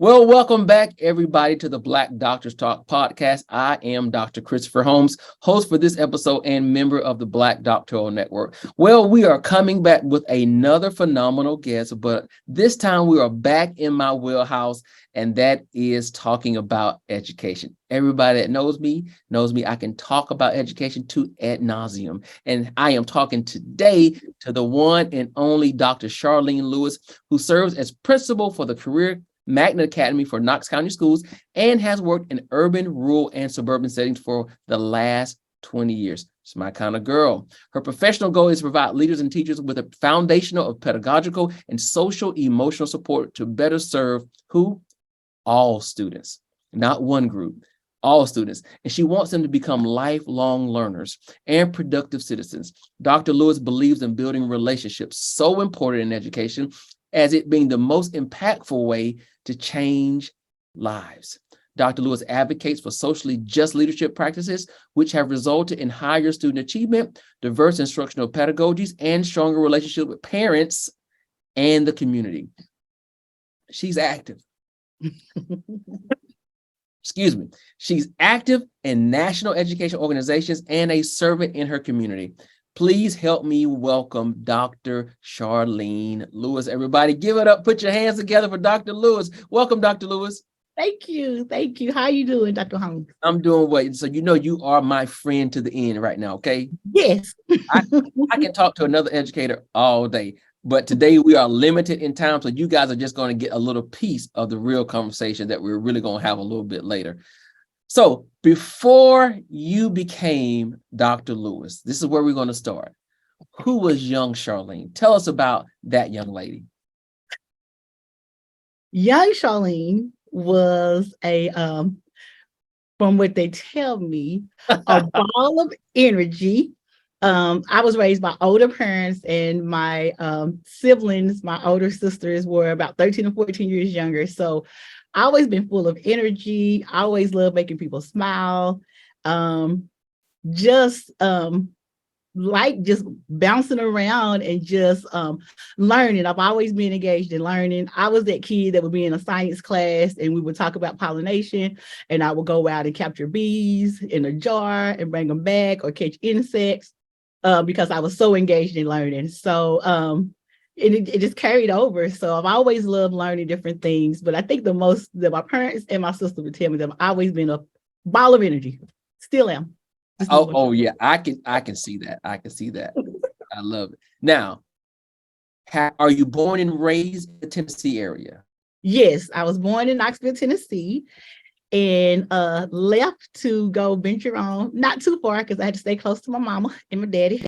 Well, welcome back, everybody, to the Black Doctors Talk podcast. I am Dr. Christopher Holmes, host for this episode and member of the Black Doctoral Network. Well, we are coming back with another phenomenal guest, but this time we are back in my wheelhouse, and that is talking about education. Everybody that knows me I can talk about education to ad nauseum. And I am talking today to the one and only Dr. Charlene Lewis, who serves as principal for the Career Magnet Academy for Knox County Schools and has worked in urban, rural, and suburban settings for the last 20 years. She's my kind of girl. Her professional goal is to provide leaders and teachers with a foundational of pedagogical and social emotional support to better serve who? All students, not one group, all students. And she wants them to become lifelong learners and productive citizens. Dr. Lewis believes in building relationships, so important in education, as it being the most impactful way to change lives. Dr. Lewis advocates for socially just leadership practices, which have resulted in higher student achievement, diverse instructional pedagogies, and stronger relationships with parents and the community. She's active. Excuse me. She's active in national education organizations and a servant in her community. Please help me welcome Dr. Charlene Lewis. Everybody give it up. Put your hands together for Dr. Lewis. Welcome, Dr. Lewis. Thank you. Thank you. How are you doing, Dr. Holmes? I'm doing well. So you know you are my friend to the end right now, okay? Yes. I can talk to another educator all day, but today we are limited in time, so you guys are just going to get a little piece of the real conversation that we're really going to have a little bit later. So before you became Dr. Lewis, this is where we're going to start. Who was young Charlene? Tell us about that young lady. Young Charlene was from what they tell me, a ball of energy. I was raised by older parents, and my siblings, my older sisters, were about 13 or 14 years younger. So I always been full of energy. I always loved making people smile. Just bouncing around and just learning. I've always been engaged in learning. I was that kid that would be in a science class and we would talk about pollination, and I would go out and capture bees in a jar and bring them back, or catch insects because I was so engaged in learning. So it just carried over. So I've always loved learning different things, but I think the most that my parents and my sister would tell me that I've always been a ball of energy. Still am. Oh yeah, I can see that. I can see that. I love it. Now, are you born and raised in the Tennessee area? Yes, I was born in Knoxville, Tennessee, and left to go venture on, not too far because I had to stay close to my mama and my daddy,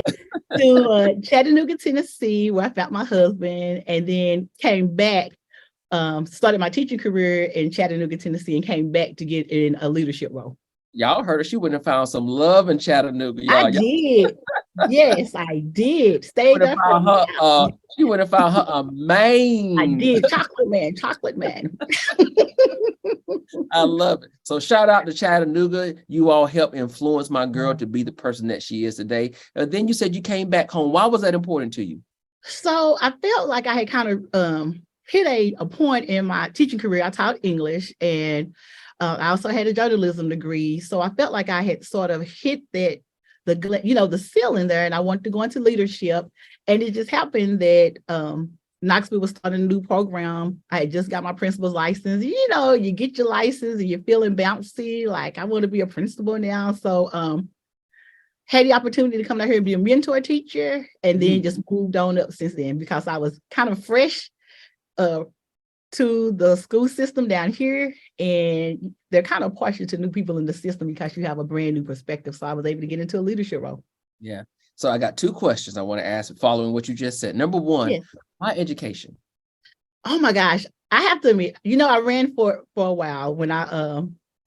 to Chattanooga, Tennessee, where I found my husband, and then came back, started my teaching career in Chattanooga, Tennessee, and came back to get in a leadership role. Y'all heard her. She wouldn't have found some love in Chattanooga. I did. Yes, I did. Stayed there for she would have found her a man. I did. Chocolate man. I love it. So shout out to Chattanooga. You all helped influence my girl to be the person that she is today. And then you said you came back home. Why was that important to you? So I felt like I had kind of hit a point in my teaching career. I taught English, and I also had a journalism degree. So I felt like I had sort of hit the ceiling there, and I wanted to go into leadership. And it just happened that Knoxville was starting a new program. I had just got my principal's license. You know, you get your license and you're feeling bouncy, like I want to be a principal now. So had the opportunity to come down here and be a mentor teacher, and then just moved on up since then, because I was kind of fresh to the school system down here, and they're kind of partial to new people in the system because you have a brand new perspective. So I was able to get into a leadership role. Yeah. So I got two questions I want to ask following what you just said. Number one, yes. Why education? Oh my gosh. I have to admit, I ran for a while when I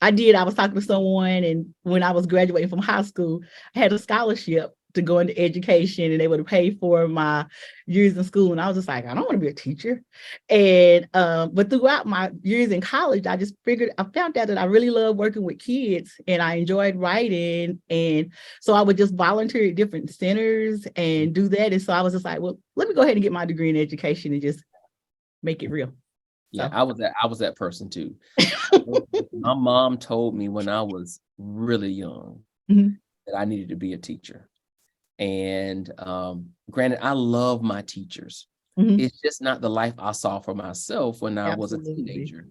was talking to someone, and when I was graduating from high school, I had a scholarship to go into education, and they would pay for my years in school. And I was just like, I don't want to be a teacher. And but throughout my years in college, I found out that I really love working with kids, and I enjoyed writing. And so I would just volunteer at different centers and do that. And so I was just like, well, let me go ahead and get my degree in education and just make it real. Yeah, So I was that person too. My mom told me when I was really young mhm, that I needed to be a teacher. And granted, I love my teachers. mhm, It's just not the life I saw for myself when I was a absolutely. teenager.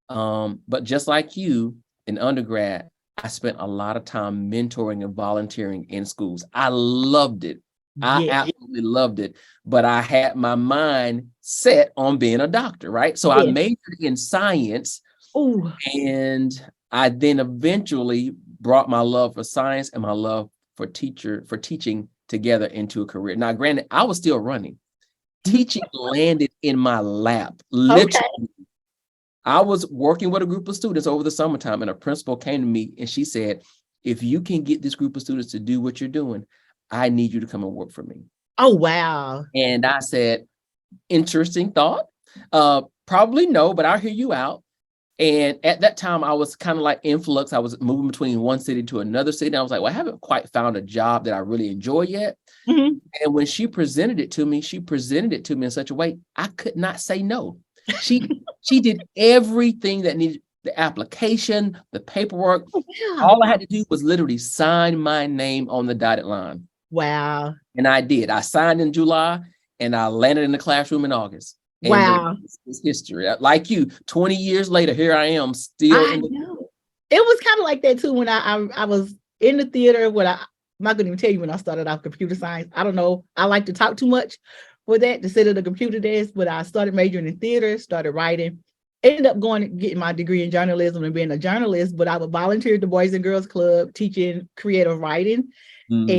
But just like you in undergrad, I spent a lot of time mentoring and volunteering in schools. I loved it. I Yeah, absolutely loved it. But I had my mind set on being a doctor, right? So I yeah. majored in science, Oh, and I then eventually brought my love for science and my love for teaching together into a career. Now, granted, I was still running. Teaching landed in my lap, okay. literally. I was working with a group of students over the summertime, and a principal came to me and she said, if you can get this group of students to do what you're doing, I need you to come and work for me. Oh, wow. And I said, interesting thought. Probably no, but I'll hear you out. And at that time, I was kind of like in flux. I was moving between one city to another city. And I was like, well, I haven't quite found a job that I really enjoy yet. Mhm. And when she presented it to me, she presented it to me in such a way I could not say no. She did everything that needed, the application, the paperwork. Oh, yeah. All I had to do was literally sign my name on the dotted line. Wow. And I did. I signed in July and I landed in the classroom in August. And the Wow. rest is history. Like you, 20 years later, here I am still I in the. know. It was kind of like that too when I was in the theater when I'm not going to even tell you when I started off computer science. I don't know. I like to talk too much for that to sit at a computer desk, but I started majoring in theater, started writing, ended up going and getting my degree in journalism and being a journalist, but I would volunteer at the Boys and Girls Club teaching creative writing. Mm,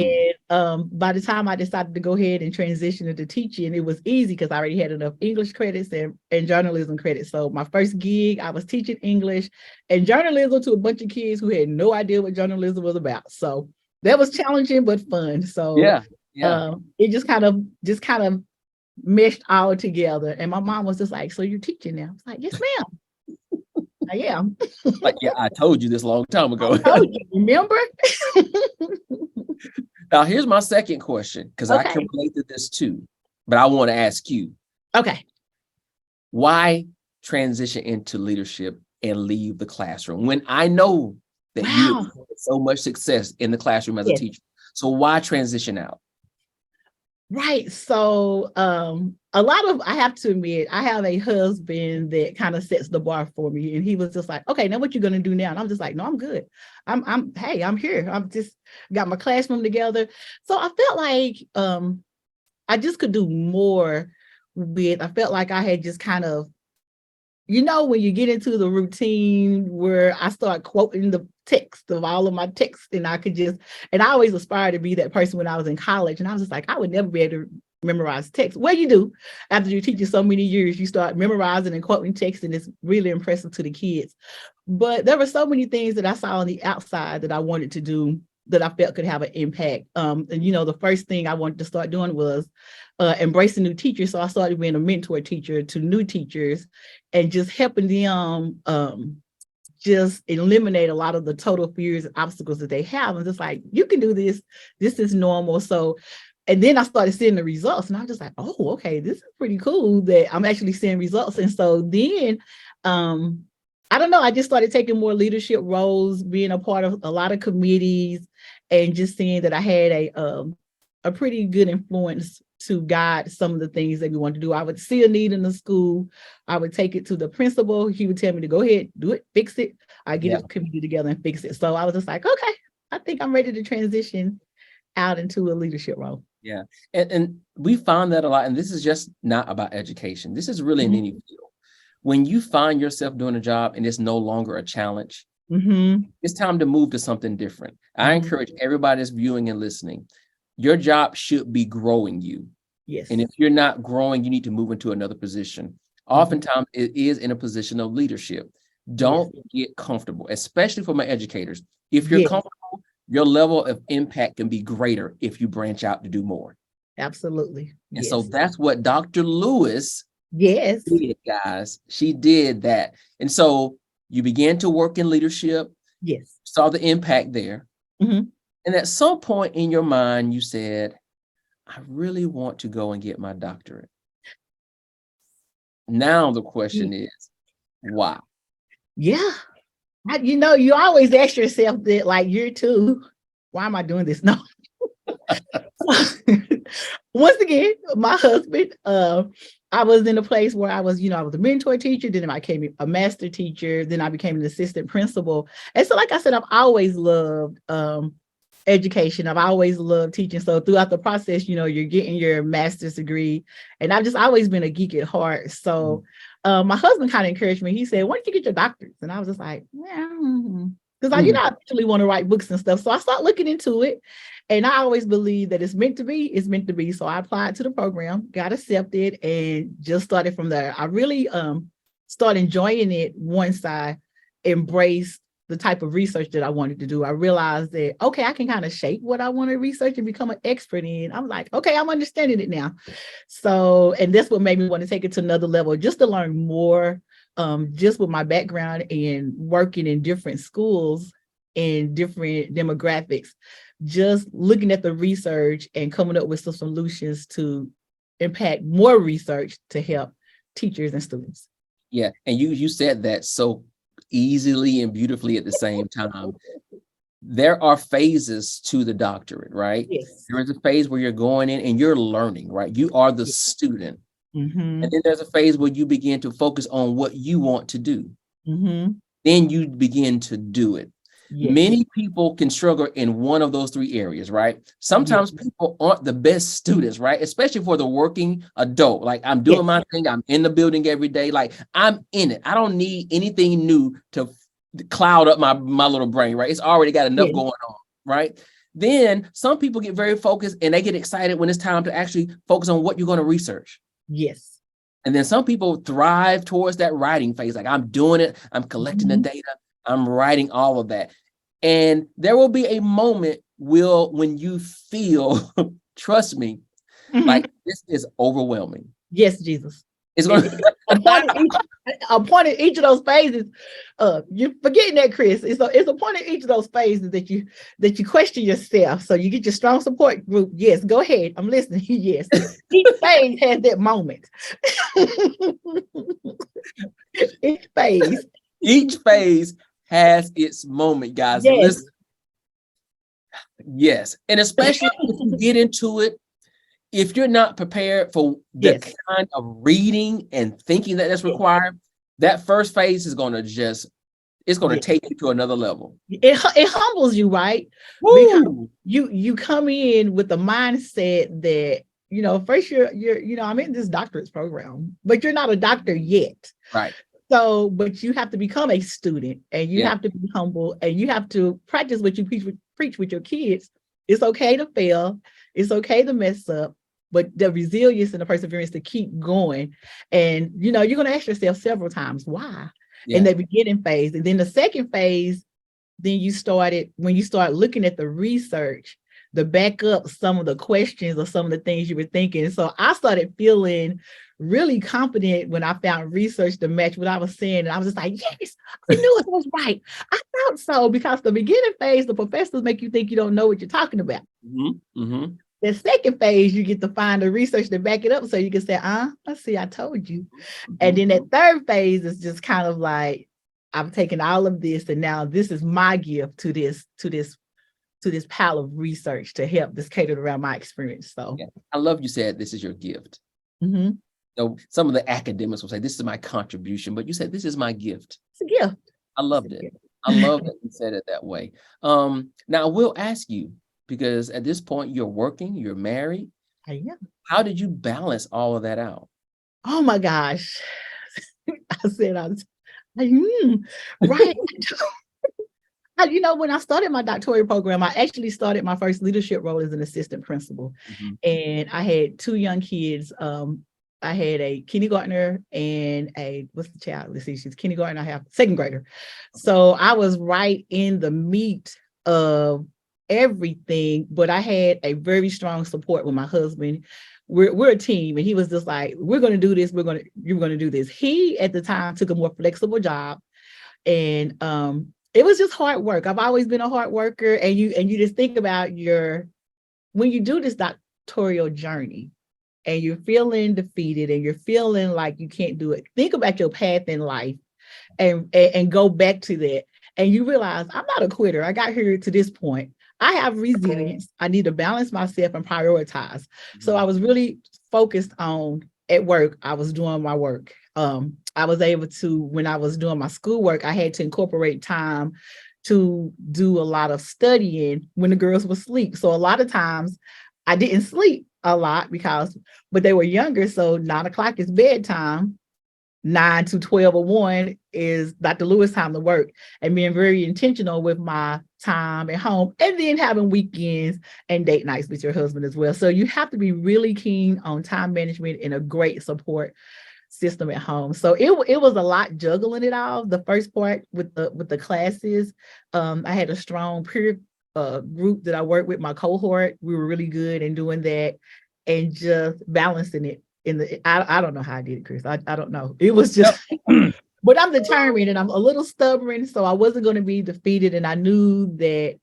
And by the time I decided to go ahead and transition into teaching, it was easy because I already had enough English credits and journalism credits. So my first gig, I was teaching English and journalism to a bunch of kids who had no idea what journalism was about. So that was challenging but fun. So yeah, yeah. it just kind of meshed all together. And my mom was just like, "So you're teaching now?" I was like, "Yes, ma'am, I am." Like, yeah, I told you this a long time I ago. told you, remember? Now, here's my second question, because I can Okay. relate to this too. But I want to ask you, Okay. why transition into leadership and leave the classroom when I know that you Wow. experienced so much success in the classroom as a Yes. teacher? So why transition out? Right. So a lot of I have to admit, I have a husband that kind of sets the bar for me. And he was just like, okay, now what you gonna do now? And I'm just like, no, I'm good. I'm here. I'm just got my classroom together. So I felt like I just could do more I felt like I had just kind of when you get into the routine where I start quoting the text of all of my texts, and I always aspired to be that person when I was in college. And I was just like, I would never be able to memorize text. Well, you do. After you teach it so many years, you start memorizing and quoting text, and it's really impressive to the kids. But there were so many things that I saw on the outside that I wanted to do that I felt could have an impact. And the first thing I wanted to start doing was embracing new teachers. So I started being a mentor teacher to new teachers and just helping them just eliminate a lot of the total fears and obstacles that they have. And just like, you can do this. This is normal. So, and then I started seeing the results, and I'm just like, oh, okay, this is pretty cool that I'm actually seeing results. And so then, I don't know, I just started taking more leadership roles, being a part of a lot of committees, and just seeing that I had a pretty good influence to guide some of the things that we want to do. I would see a need in the school. I would take it to the principal. He would tell me to go ahead, do it, fix it. I get Yeah, it committee together and fix it. So I was just like, okay, I think I'm ready to transition out into a leadership role. yeah. And we found that a lot. And this is just not about education. This is really in Mhm. any field. When you find yourself doing a job and it's no longer a challenge, Mhm. it's time to move to something different. I Mhm. encourage everybody that's viewing and listening. Your job should be growing you. And Yes. if you're not growing, you need to move into another position. Mhm. Oftentimes, it is in a position of leadership. Yes. Don't get comfortable, especially for my educators. If you're Yes. comfortable, your level of impact can be greater if you branch out to do more. Absolutely. And so Yes. that's what Dr. Lewis Yes. did, guys. She did that. And so you began to work in leadership, Yes. saw the impact there. Mhm. And at some point in your mind, you said, I really want to go and get my doctorate. Now the question Ye- is, Yeah. You always ask yourself that, like, year two, why am I doing this? No. Once again, my husband, I was in a place where I was a mentor teacher, then I became a master teacher, then I became an assistant principal. And so, like I said, I've always loved education. I've always loved teaching. So throughout the process, you're getting your master's degree. And I've just always been a geek at heart. So my husband kind of encouraged me. He said, why don't you get your doctorate? And I was just like, yeah. Because I actually want to write books and stuff. So I started looking into it. And I always believe that it's meant to be, it's meant to be. So I applied to the program, got accepted, and just started from there. I really started enjoying it once I embraced the type of research that I wanted to do. I realized that, okay, I can kind of shape what I want to research and become an expert in. I'm like, okay, I'm understanding it now. So, and that's what made me want to take it to another level, just to learn more, just with my background in working in different schools and different demographics, just looking at the research and coming up with some solutions to impact more research to help teachers and students. Yeah. And you said that so easily and beautifully at the same time. There are phases to the doctorate, right? Yes. There is a phase where you're going in and you're learning, right? You are the student. And then there's a phase where you begin to focus on what you want to do. Then you begin to do it. Yes. Many people can struggle in one of those three areas, right? Sometimes people aren't the best students, right? Especially for the working adult. Like, I'm doing my thing. I'm in the building every day. Like, I'm in it. I don't need anything new to cloud up my little brain, right? It's already got enough going on, right? Then some people get very focused and they get excited when it's time to actually focus on what you're going to research. Yes. And then some people thrive towards that writing phase. Like, I'm doing it. I'm collecting the data. I'm writing all of that. And there will be a moment, Will, when you feel, trust me, like this is overwhelming. Yes, Jesus. It's going to a point in each of those phases. You're forgetting that, Chris. It's a point in each of those phases that you question yourself. So you get your strong support group. Yes, go ahead. I'm listening. Yes. Each phase has that moment. Each phase has its moment, guys. Yes. Listen. Yes. And especially if you get into it, if you're not prepared for the kind of reading and thinking that's required, that first phase is going to take you to another level. It humbles you, right? Woo! Because you come in with the mindset that, first you're I'm in this doctorate program, but you're not a doctor yet. Right. So, but you have to become a student, and you have to be humble, and you have to practice what you preach with your kids. It's okay to fail. It's okay to mess up, but the resilience and the perseverance to keep going. And, you're going to ask yourself several times, why? In the beginning phase. And then the second phase, when you start looking at the research, to back up some of the questions or some of the things you were thinking. So I started feeling really confident when I found research to match what I was saying. And I was just like, yes, I knew it was right. I thought so, because the beginning phase, the professors make you think you don't know what you're talking about. The second phase, you get to find the research to back it up so you can say, let's see, I told you. And then that third phase is just kind of like, I've taken all of this and now this is my gift to this pile of research to help this catered around my experience. So I love you said this is your gift. So some of the academics will say this is my contribution, but you said this is my gift. It's a gift. I loved it. I love that you said it that way. Now I will ask you, because at this point you're working, you're married. I am. How did you balance all of that out? Oh my gosh. I said, right. When I started my doctoral program, I actually started my first leadership role as an assistant principal. And I had two young kids. I had a kindergartner and she's kindergarten. I have second grader. So I was right in the meat of everything, but I had a very strong support with my husband. We're a team, and he was just like, we're going to do this. You're going to do this. He at the time took a more flexible job, and it was just hard work. I've always been a hard worker, and you just think about when you do this doctoral journey, and you're feeling defeated, and you're feeling like you can't do it. Think about your path in life, and go back to that. And you realize I'm not a quitter. I got here to this point. I have resilience. I need to balance myself and prioritize. So I was really focused on at work. I was doing my work. I was able to, when I was doing my schoolwork, I had to incorporate time to do a lot of studying when the girls were asleep. So a lot of times I didn't sleep a lot but they were younger. So 9 o'clock is bedtime. 9 to 12 or 1 is Dr. Lewis time to work, and being very intentional with my time at home, and then having weekends and date nights with your husband as well. So you have to be really keen on time management and a great support system at home. So it was a lot juggling it all. The first part with the classes, I had a strong peer group that I worked with, my cohort. We were really good in doing that and just balancing it. I don't know how I did it, Chris. I don't know. It was just, but I'm determined and I'm a little stubborn. So I wasn't going to be defeated. And I knew that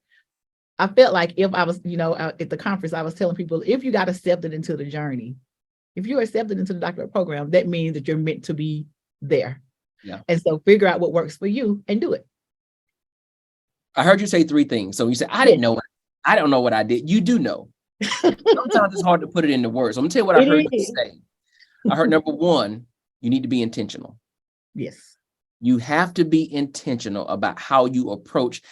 I felt like if I was, at the conference, I was telling people, if you got accepted into the journey, if you're accepted into the doctorate program, that means that you're meant to be there. Yeah. And so figure out what works for you and do it. I heard you say 3 things. So you said, I didn't know. I don't know what I did. You do know. Sometimes it's hard to put it into words. So I'm going to tell you what I heard you say. I heard number 1, you need to be intentional. Yes. You have to be intentional about how you approach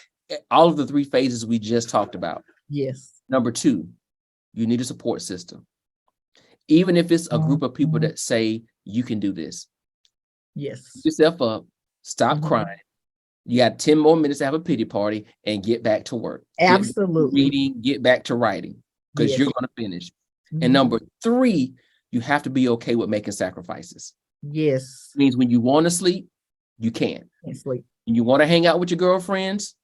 all of the 3 phases we just talked about. Yes. Number 2, you need a support system. Even if it's a group of people that say, you can do this. Yes. Pick yourself up, stop crying. You got 10 more minutes to have a pity party and get back to work. Absolutely. Reading, get back to writing, because you're going to finish. And number 3, you have to be okay with making sacrifices. Yes. It means when you want to sleep, you can't. Can't sleep. When you want to hang out with your girlfriends,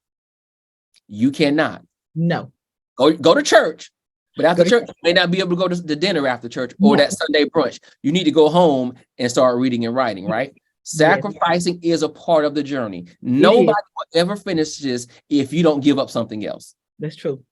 you cannot. No. Go to church, but after church, you may not be able to go to the dinner after church or that Sunday brunch. You need to go home and start reading and writing, right? Sacrificing is a part of the journey. Nobody will ever finish this if you don't give up something else. That's true.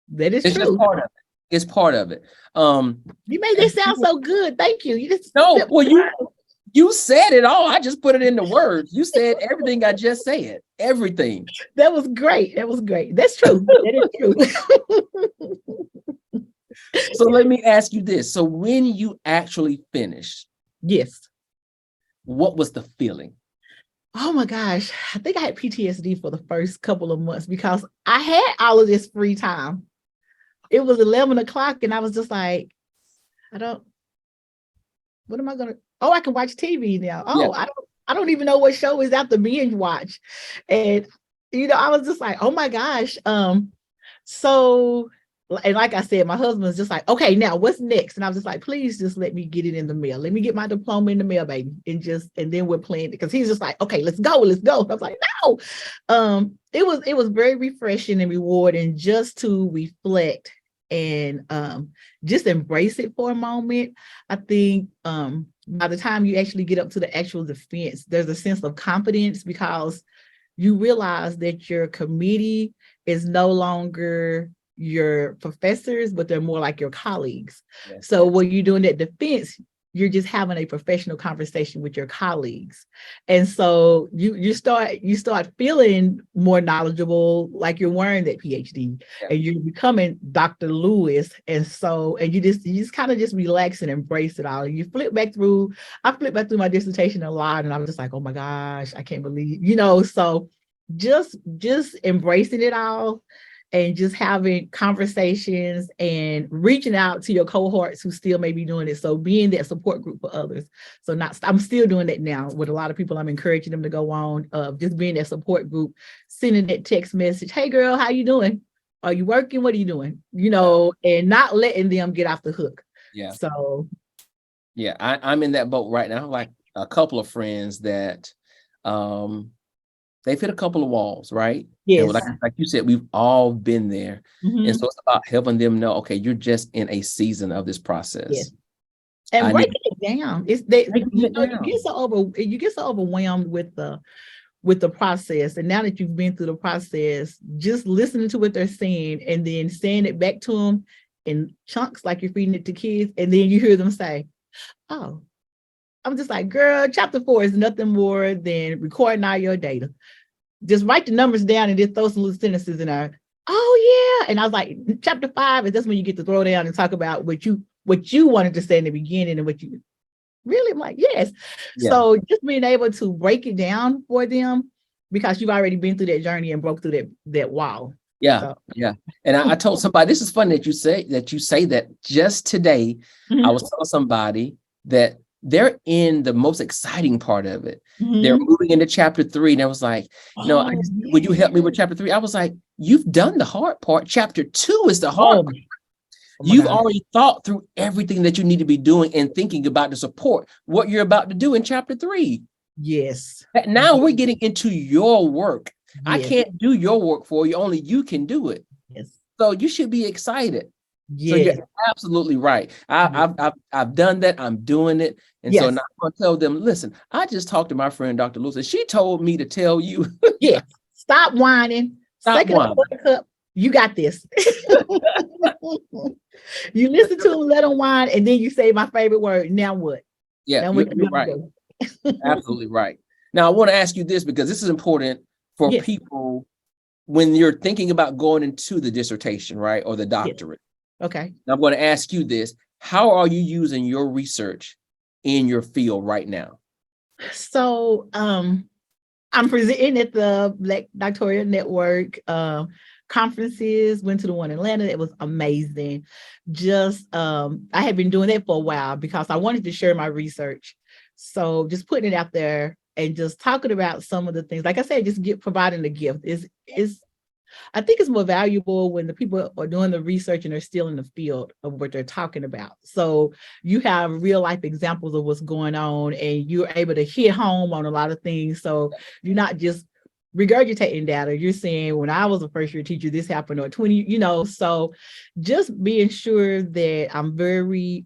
That is true. Just part of it. It's part of it. You made that sound so good. Thank you. You said it all. I just put it into words. You said everything I just said. Everything. That was great. That's true. That is true. So let me ask you this. So when you actually finished, yes, what was the feeling? Oh my gosh. I think I had PTSD for the first couple of months because I had all of this free time. It was 11 o'clock and I was just like, what am I going to, I can watch TV now. I don't even know what show is out to binge watch. And, I was just like, oh my gosh. So, and like I said, my husband was just like, okay, now what's next? And I was just like, please just let me get it in the mail. Let me get my diploma in the mail, baby. And then we're playing it. Because he's just like, okay, let's go. And I was like, no. It was very refreshing and rewarding just to reflect and just embrace it for a moment. I think by the time you actually get up to the actual defense, there's a sense of confidence because you realize that your committee is no longer your professors, but they're more like your colleagues. Yes, so when you're doing that defense, you're just having a professional conversation with your colleagues. And so you start feeling more knowledgeable, like you're wearing that PhD and you're becoming Dr. Lewis. And you just kind of just relax and embrace it all. And I flip back through my dissertation a lot and I'm just like, oh my gosh, I can't believe, so just embracing it all and just having conversations and reaching out to your cohorts who still may be doing it. So being that support group for others. So I'm still doing that now with a lot of people. I'm encouraging them to go on, just being that support group, sending that text message. Hey girl, how you doing? Are you working? What are you doing? And not letting them get off the hook. Yeah. So. Yeah, I'm in that boat right now. Like a couple of friends that, they've hit a couple of walls, right? Yes. And like you said, we've all been there. Mm-hmm. And so it's about helping them know, okay, you're just in a season of this process. Yes. And breaking it down. You get so overwhelmed with the process. And now that you've been through the process, just listening to what they're saying and then saying it back to them in chunks like you're feeding it to kids. And then you hear them say, oh, I'm just like, girl, chapter 4 is nothing more than recording all your data. Just write the numbers down and just throw some little sentences in there. Oh yeah. And I was like, chapter 5 is that's when you get to throw down and talk about what you wanted to say in the beginning and what you really. I'm like, yes. Yeah. So just being able to break it down for them because you've already been through that journey and broke through that wall. Yeah. So. Yeah. And I told somebody, this is funny that you say that just today. I was telling somebody that they're in the most exciting part of it. They're moving into chapter 3. And I was like, would you help me with chapter 3? I was like, you've done the hard part. Chapter 2 is the hard part. You've already thought through everything that you need to be doing and thinking about to support what you're about to do in chapter 3. Yes. Now we're getting into your work. Yes. I can't do your work for you. Only you can do it. Yes. So you should be excited. Yes. So you're absolutely right. I've done that. I'm doing it. And so now I'm going to tell them, listen, I just talked to my friend, Dr. Lewis, and she told me to tell you. Yeah. Stop whining. Stop whining. You got this. You listen to them, let them whine, and then you say my favorite word. Now what? Yeah, you're right. Absolutely right. Now I want to ask you this because this is important for people when you're thinking about going into the dissertation, right? Or the doctorate. Okay. Now I'm going to ask you this. How are you using your research in your field right now? So I'm presenting at the Black Doctoral Network conferences, went to the one in Atlanta. It was amazing. Just I had been doing that for a while because I wanted to share my research. So just putting it out there and just talking about some of the things, like I said, just providing the gift is I think it's more valuable when the people are doing the research and they're still in the field of what they're talking about. So you have real life examples of what's going on and you're able to hit home on a lot of things. So you're not just regurgitating data. You're saying, when I was a first year teacher, this happened, or 20, so just being sure that I'm very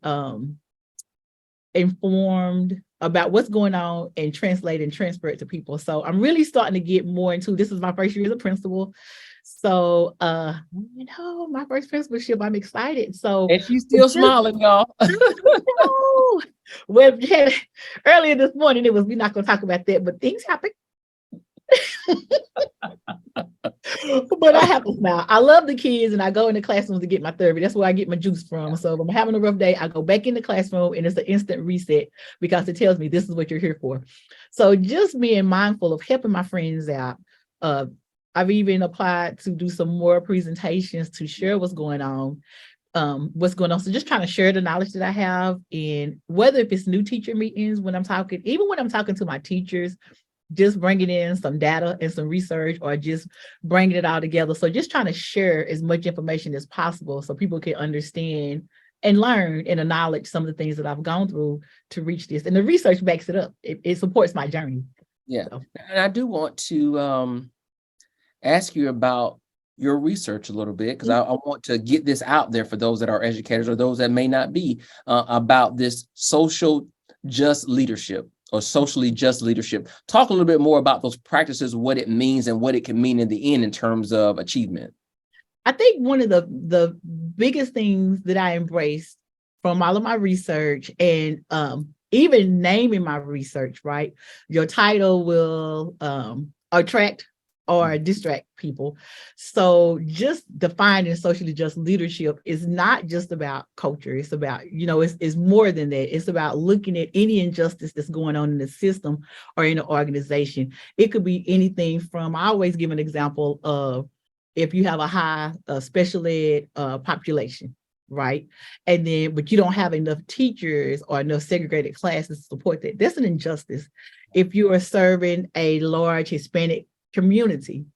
informed about what's going on and translate and transfer it to people. So I'm really starting to get more into, this is my first year as a principal. So, my first principalship, I'm excited. So, and she's still smiling, y'all. Well, earlier this morning, we're not going to talk about that, but things happen. But I have to smile. I love the kids and I go in the classrooms to get my therapy. That's where I get my juice from. So if I'm having a rough day, I go back in the classroom and it's an instant reset because it tells me this is what you're here for. So just being mindful of helping my friends out. I've even applied to do some more presentations to share what's going on. So just trying to share the knowledge that I have, and whether if it's new teacher meetings, when I'm talking to my teachers, just bringing in some data and some research, or just bringing it all together. So just trying to share as much information as possible so people can understand and learn and acknowledge some of the things that I've gone through to reach this. And the research backs it up. It supports my journey. Yeah. So. And I do want to ask you about your research a little bit, because I want to get this out there for those that are educators or those that may not be, about this social just leadership. Or socially just leadership. Talk a little bit more about those practices, what it means and what it can mean in the end in terms of achievement. I think one of the biggest things that I embraced from all of my research, and even naming my research, right? Your title will attract or distract people. So just defining socially just leadership is not just about culture. It's about, it's more than that. It's about looking at any injustice that's going on in the system or in an organization. It could be anything from, I always give an example of, if you have a high special ed population, right? And then, but you don't have enough teachers or enough segregated classes to support that. That's an injustice. If you are serving a large Hispanic community,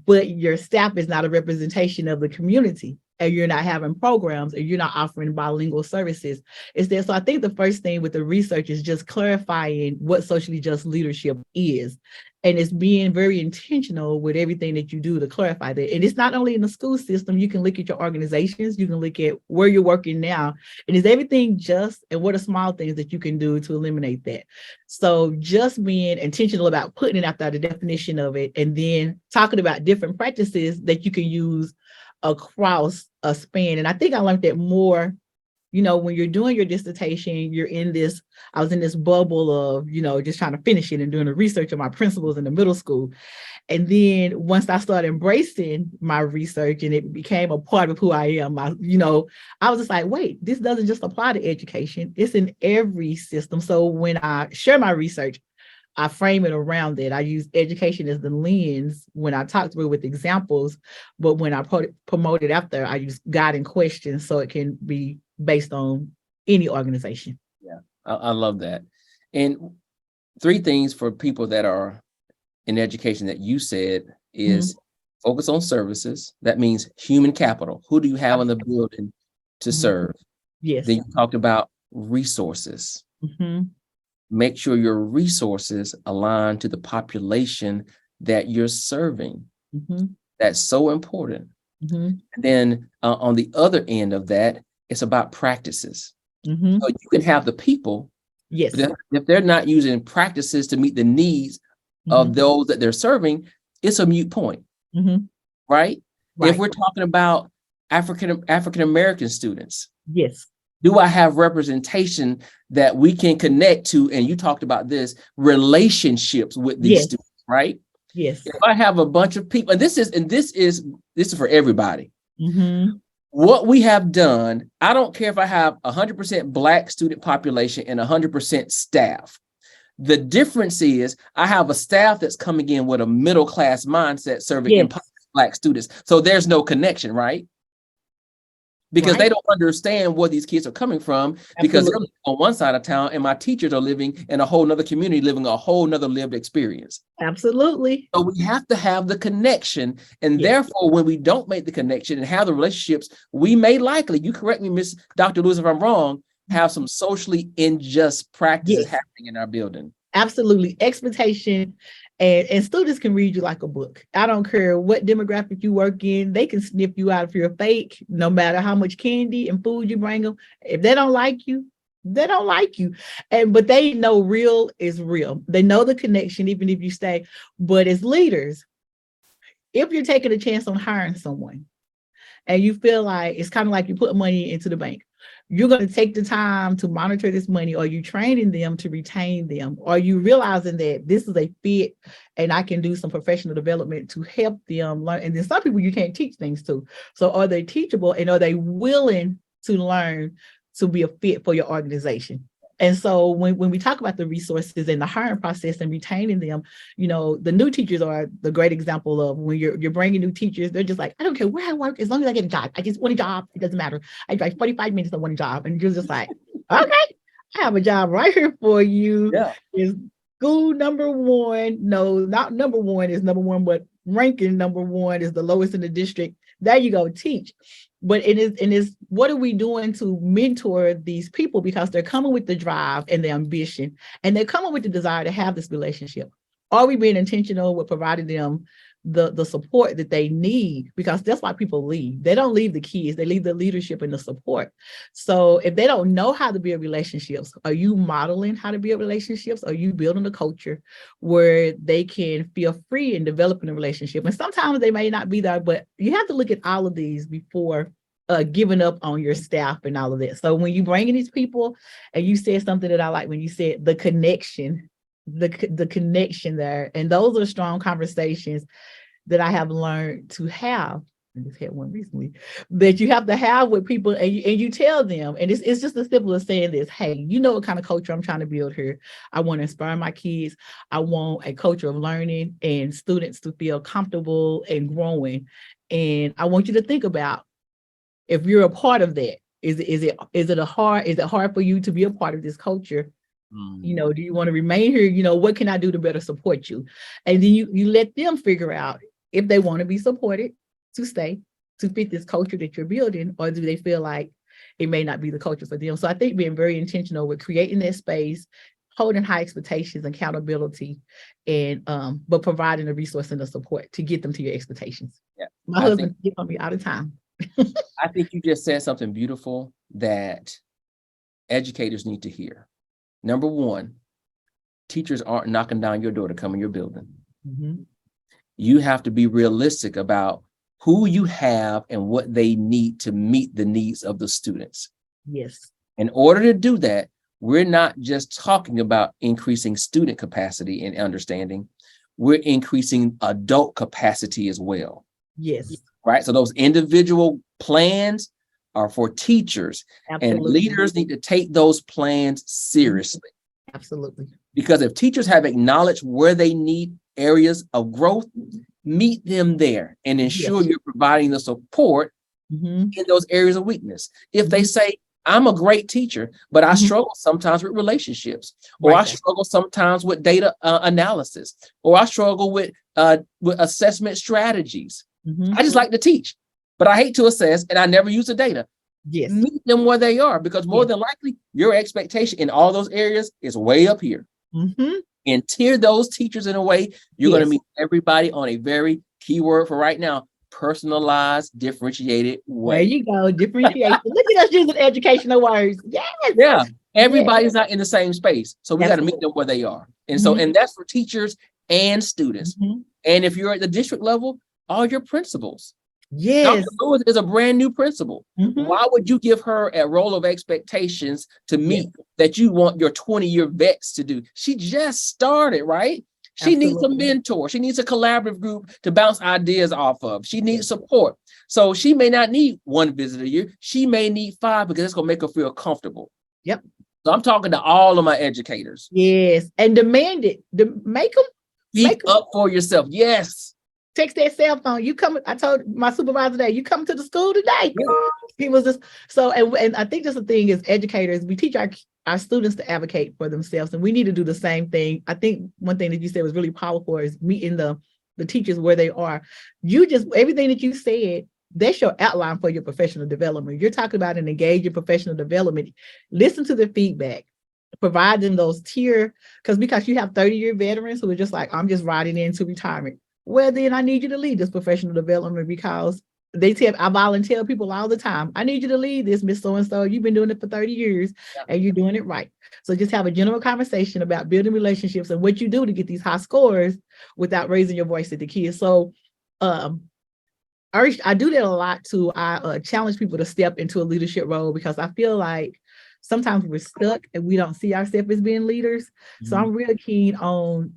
but your staff is not a representation of the community, and you're not having programs, and you're not offering bilingual services, is there. So I think the first thing with the research is just clarifying what socially just leadership is. And it's being very intentional with everything that you do to clarify that. And it's not only in the school system. You can look at your organizations, you can look at where you're working now, and is everything just, and what are small things that you can do to eliminate that. So just being intentional about putting it out there, the definition of it, and then talking about different practices that you can use across a span. And I think I learned that more, when you're doing your dissertation, I was in this bubble of, just trying to finish it and doing the research of my principles in the middle school. And then once I started embracing my research and it became a part of who I am, I was just like, wait, this doesn't just apply to education. It's in every system. So when I share my research, I frame it around it. I use education as the lens when I talk through it with examples, but when I promote it after, I use guiding questions so it can be based on any organization. Yeah, I love that. And 3 things for people that are in education that you said is focus on services. That means human capital. Who do you have in the building to serve? Yes. Then you talked about resources. Make sure your resources align to the population that you're serving. That's so important. And then on the other end of that, it's about practices. So you can have the people, yes, but if they're not using practices to meet the needs of those that they're serving, it's a moot point, right? If we're talking about African American students, yes, do I have representation that we can connect to? And you talked about this, relationships with these students, right? Yes. If I have a bunch of people, and this is for everybody. What we have done, I don't care if I have 100% Black student population and 100% staff. The difference is I have a staff that's coming in with a middle class mindset serving Black students. So there's no connection, right? Because they don't understand where these kids are coming from, because they're on one side of town and my teachers are living in a whole nother community, living a whole nother lived experience. Absolutely. So we have to have the connection. And therefore, when we don't make the connection and have the relationships, we may likely, you correct me, Miss Dr. Lewis, if I'm wrong, have some socially unjust practices happening in our building. Absolutely. Expectation. And students can read you like a book. I don't care what demographic you work in. They can sniff you out if you're fake, no matter how much candy and food you bring them. If they don't like you, they don't like you. But they know real is real. They know the connection, even if you stay. But as leaders, if you're taking a chance on hiring someone and you feel like it's kind of like you put money into the bank, you're going to take the time to monitor this money. Are you training them to retain them? Are you realizing that this is a fit and I can do some professional development to help them learn? And then some people you can't teach things to. So are they teachable and are they willing to learn to be a fit for your organization? And so when we talk about the resources and the hiring process and retaining them, the new teachers are the great example of when you're bringing new teachers, they're just like, I don't care where I work, as long as I get a job. I just want a job. It doesn't matter. I drive 45 minutes, I want a job. And you're just like, okay, I have a job right here for you. Yeah. Is school number 1. No, not number 1 is number 1, but ranking number 1 is the lowest in the district. There you go, teach. But it is what are we doing to mentor these people, because they're coming with the drive and the ambition, and they're coming with the desire to have this relationship. Are we being intentional with providing them the support that they need? Because that's why people leave. They don't leave the kids, they leave the leadership and the support. So if they don't know how to build relationships, are you modeling how to build relationships? Are you building a culture where they can feel free in developing a relationship? And sometimes they may not be there, but you have to look at all of these before giving up on your staff and all of that. So when you bring in these people, and you said something that I like when you said the connection, the connection there, and those are strong conversations that I have learned to have. I just had one recently that you have to have with people, and you tell them, and it's just as simple as saying this: hey, you know what kind of culture I'm trying to build here. I want to inspire my kids. I want a culture of learning and students to feel comfortable and growing. And I want you to think about, if you're a part of that, is it hard for you to be a part of this culture? Do you want to remain here? What can I do to better support you? And then you let them figure out if they want to be supported to stay, to fit this culture that you're building, or do they feel like it may not be the culture for them? So I think being very intentional with creating that space, holding high expectations, accountability, and but providing the resource and the support to get them to your expectations. Yeah. My husband gets on me all the time. I think you just said something beautiful that educators need to hear. Number 1, teachers aren't knocking down your door to come in your building. You have to be realistic about who you have and what they need to meet the needs of the students. Yes. In order to do that, we're not just talking about increasing student capacity and understanding, we're increasing adult capacity as well. Yes. Right? So those individual plans are for teachers, and Absolutely. leaders need to take those plans seriously. Absolutely. Because if teachers have acknowledged where they need areas of growth, meet them there and ensure Yes. you're providing the support Mhm. in those areas of weakness. If they Mhm. say, I'm a great teacher, but I Mhm. struggle sometimes with relationships, or Right I there. struggle sometimes with data analysis, or I struggle with assessment strategies. Mhm. I just like to teach, but I hate to assess and I never use the data. Yes. Meet them where they are, because more Yes. than likely your expectation in all those areas is way up here. Mhm. And tier those teachers in a way you're going to Yes. meet everybody on a very key word for right now, personalized, differentiated There way. you go. Differentiation. Look at us using educational words. Yes. Yeah. Yes. Everybody's not in the same space. So we got to meet Absolutely. them where they are. And so, Mhm. and that's for teachers and students. Mhm. And if you're at the district level, all your principals. Dr. Yes. Lewis is a brand new principal. Mhm. Why would you give her a role of expectations to Yes. meet that you want your 20-year vets to do? She just started, right? She needs a Absolutely. mentor. She needs a collaborative group to bounce ideas off of. She needs Yes. support. So she may not need one visit a year. She may need 5 because it's going to make her feel comfortable. Yep. So I'm talking to all of my educators. Yes. And demand it. Make them Speak up for yourself. Yes. text that cell phone. You come. I told my supervisor today, you come to the school today. Yeah. He was just so, and I think that's the thing is educators, we teach our students to advocate for themselves, and we need to do the same thing. I think one thing that you said was really powerful is meeting the teachers where they are. You just, everything that you said, that's your outline for your professional development. You're talking about an engaging professional development. Listen to the feedback, provide them those because you have 30-year veterans who are just like, I'm just riding into retirement. Well, then I need you to lead this professional development, because I volunteer people all the time. I need you to lead this, Miss So-and-so. You've been doing it for 30 years and you're doing it right. So just have a general conversation about building relationships and what you do to get these high scores without raising your voice at the kids. So I do that a lot too. I challenge people to step into a leadership role, because I feel like sometimes we're stuck and we don't see ourselves as being leaders. Mm-hmm. So I'm real keen on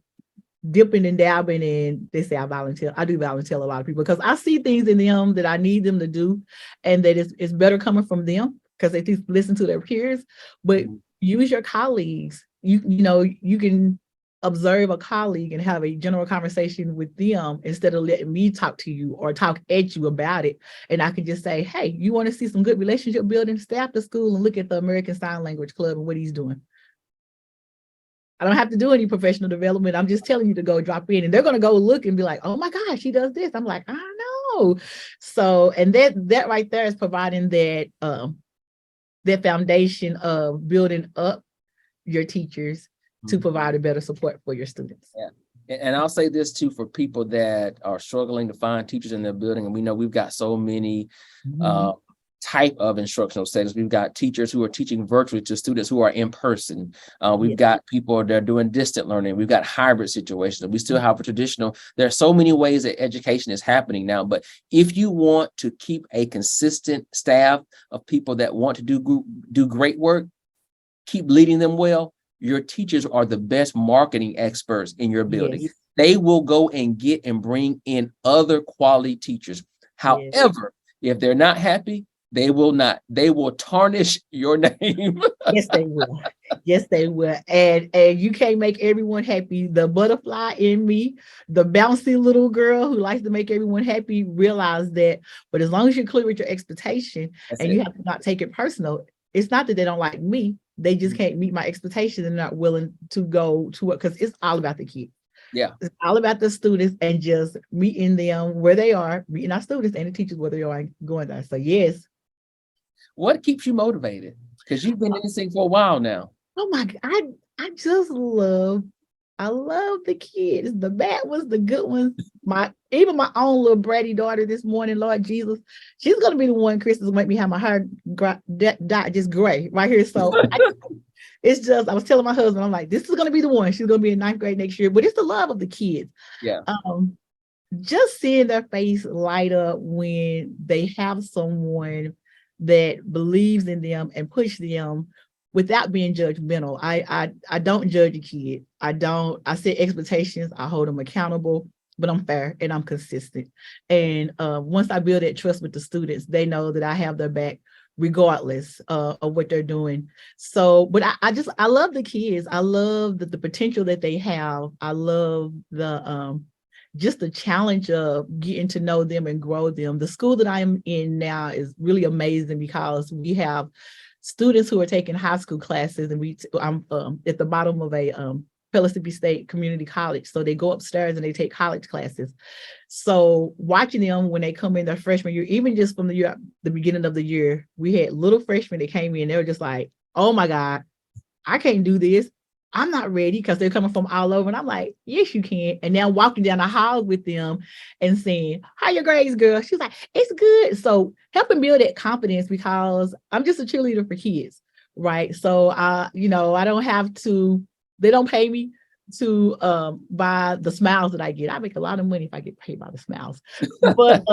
dipping and dabbing, and they say I volunteer. I do volunteer a lot of people because I see things in them that I need them to do, and that it's better coming from them because they listen to their peers. But use your colleagues. You know, you can observe a colleague and have a general conversation with them instead of letting me talk to you or talk at you about it. And I can just say, hey, you want to see some good relationship building, stay after school and look at the American Sign Language Club and what he's doing. I don't have to do any professional development. I'm just telling you to go drop in, and they're going to go look and be like, oh my gosh, she does this. I'm like, I know. So, and that right there is providing that foundation of building up your teachers to provide a better support for your students. Yeah. And I'll say this too, for people that are struggling to find teachers in their building. And we know we've got so many type of instructional settings. We've got teachers who are teaching virtually to students who are in person. We've got people that are doing distant learning. We've got hybrid situations. We still have a traditional. There are so many ways that education is happening now. But if you want to keep a consistent staff of people that want to do great work, keep leading them well, your teachers are the best marketing experts in your building. Yes. They will go and get and bring in other quality teachers. However, if they're not happy, they will tarnish your name. Yes, they will. Yes, they will. And you can't make everyone happy. The butterfly in me, the bouncy little girl who likes to make everyone happy, realize that. But as long as you're clear with your expectation you have to not take it personal, it's not that they don't like me. They just can't meet my expectations and not willing to go to it, because it's all about the kids. Yeah. It's all about the students and just meeting them where they are, meeting our students and the teachers where they are going there. So yes. What keeps you motivated? Because you've been in this thing for a while now. Oh my God. I just love the kids, the bad ones, the good ones. Even my own little bratty daughter this morning, Lord Jesus, she's gonna be the one, Chris, is make me have my hair dye just gray right here. So it's just, I was telling my husband, I'm like, this is gonna be the one. She's gonna be in 9th grade next year. But it's the love of the kids. Yeah. Just seeing their face light up when they have someone that believes in them and push them without being judgmental. I don't judge a kid. I set expectations. I hold them accountable, but I'm fair and I'm consistent. And once I build that trust with the students, they know that I have their back regardless of what they're doing. So, but I love the kids. I love the potential that they have. I love the just the challenge of getting to know them and grow them. The school that I am in now is really amazing because we have students who are taking high school classes, and I'm at the bottom of a Pellissippi State Community College. So they go upstairs and they take college classes. So watching them when they come in their freshman year, even just from the beginning of the year, we had little freshmen that came in. They were just like, "Oh my God, I can't do this. I'm not ready," because they're coming from all over. And I'm like, "Yes, you can." And now walking down the hall with them and saying, "How your grades, girl?" She's like, "It's good." So helping build that confidence, because I'm just a cheerleader for kids, right? So I don't have to, they don't pay me to buy the smiles that I get. I make a lot of money if I get paid by the smiles. But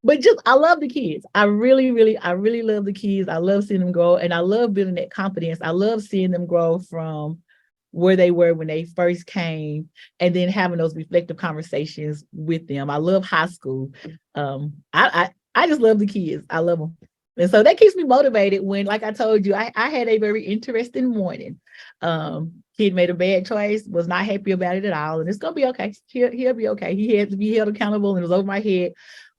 but just I love the kids. I really love the kids. I love seeing them grow, and I love building that confidence. I love seeing them grow from where they were when they first came, and then having those reflective conversations with them. I love high school. I just love the kids. I love them. And so that keeps me motivated when, like I told you, I had a very interesting morning. Kid made a bad choice, was not happy about it at all. And it's gonna be okay. He'll be okay. He had to be held accountable, and it was over my head.